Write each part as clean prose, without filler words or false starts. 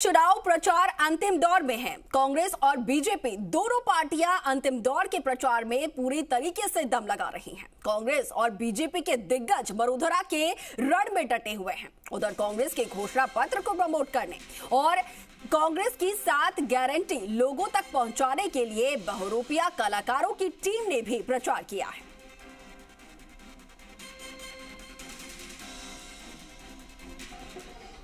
चुनाव प्रचार अंतिम दौर में है। कांग्रेस और बीजेपी दोनों पार्टियां अंतिम दौर के प्रचार में पूरी तरीके से दम लगा रही हैं। कांग्रेस और बीजेपी के दिग्गज वडोदरा के रण में डटे हुए हैं। उधर कांग्रेस के घोषणा पत्र को प्रमोट करने और कांग्रेस की 7 गारंटी लोगों तक पहुंचाने के लिए बहुरूपिया कलाकारों की टीम ने भी प्रचार किया है।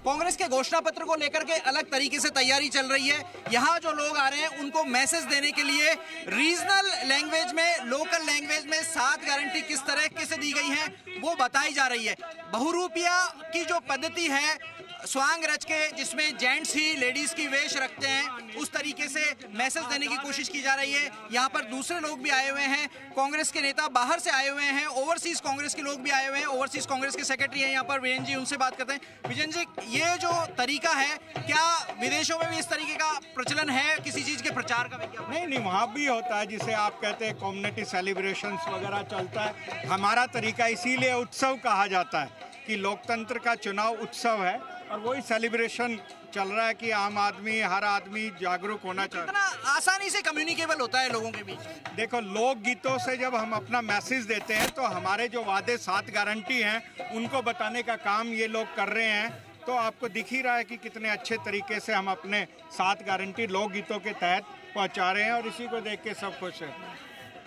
कांग्रेस के घोषणा पत्र को लेकर के अलग तरीके से तैयारी चल रही है। यहाँ जो लोग आ रहे हैं उनको मैसेज देने के लिए रीजनल लैंग्वेज में, लोकल लैंग्वेज में 7 गारंटी किस तरह से दी गई है वो बताई जा रही है। बहुरूपिया की जो पद्धति है, स्वांग रच के जिसमें जेंट्स ही लेडीज की वेश रखते हैं, उस तरीके से मैसेज देने की कोशिश की जा रही है। यहाँ पर दूसरे लोग भी आए हुए हैं, कांग्रेस के नेता बाहर से आए हुए हैं, ओवरसीज कांग्रेस के लोग भी आए हुए हैं। ओवरसीज कांग्रेस के सेक्रेटरी हैं यहाँ पर विजन जी, उनसे बात करते हैं। विजन जी, ये जो तरीका है, क्या विदेशों में भी इस तरीके का प्रचलन है किसी चीज के प्रचार का? नहीं, वहाँ भी होता है जिसे आप कहते हैं कम्युनिटी सेलिब्रेशंस वगैरह चलता है। हमारा तरीका इसीलिए उत्सव कहा जाता है कि लोकतंत्र का चुनाव उत्सव है और वही सेलिब्रेशन चल रहा है कि आम आदमी, हर आदमी जागरूक होना चाहिए। कितना आसानी से कम्युनिकेबल होता है लोगों के बीच? देखो, लोकगीतों से जब हम अपना मैसेज देते हैं तो हमारे जो वादे 7 गारंटी हैं उनको बताने का काम ये लोग कर रहे हैं। तो आपको दिख ही रहा है कि कितने अच्छे तरीके से हम अपने 7 गारंटी लोकगीतों के तहत पहुंचा रहे हैं और इसी को देख के सब खुश है।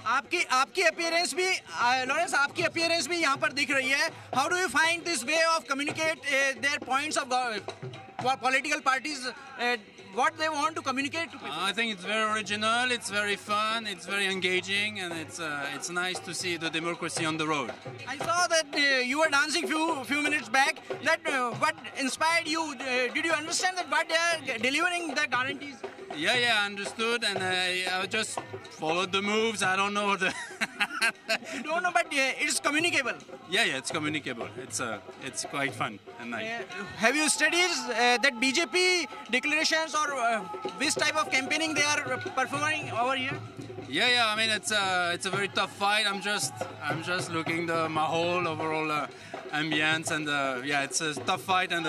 आपकी अपीयरेंस भी लॉरेंस, आपकी अपीयरेंस भी यहाँ पर दिख रही है। How do you find this way of communicate there points of political parties, what they want to communicate to people? I think it's very original, it's very fun, it's very engaging, and it's nice to see the democracy on the road. I saw that you were dancing few minutes back. That what inspired you? Did you understand that what they are delivering the guarantees? Yeah, I understood, and I just followed the moves. I don't know the. You don't know, but it's communicable. Yeah, it's communicable. It's quite fun and nice. Have you studied that BJP declarations or which type of campaigning they are performing over here? Yeah. I mean, it's a very tough fight. I'm just looking the mahol, overall ambience, and it's a tough fight, and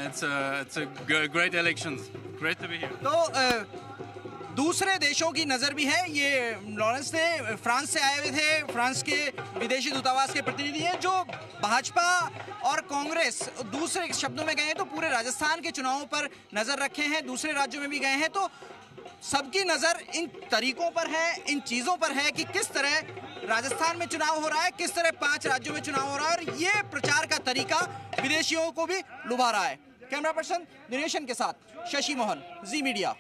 it's a great elections. Great to be here. तो दूसरे देशों की नज़र भी है। ये Lawrence ने France से आए हुए थे, फ्रांस के विदेशी दूतावास के प्रतिनिधि हैं जो भाजपा और कांग्रेस दूसरे शब्दों में गए हैं तो पूरे राजस्थान के चुनावों पर नज़र रखे हैं, दूसरे राज्यों में भी गए हैं। तो सबकी नज़र इन तरीकों पर है, इन चीज़ों पर है कि किस तरह राजस्थान में चुनाव हो रहा है, किस तरह 5 राज्यों में चुनाव हो रहा है, और ये प्रचार का तरीका विदेशियों को भी लुभा रहा है। कैमरा पर्सन दिनेशन के साथ शशि मोहन, जी मीडिया।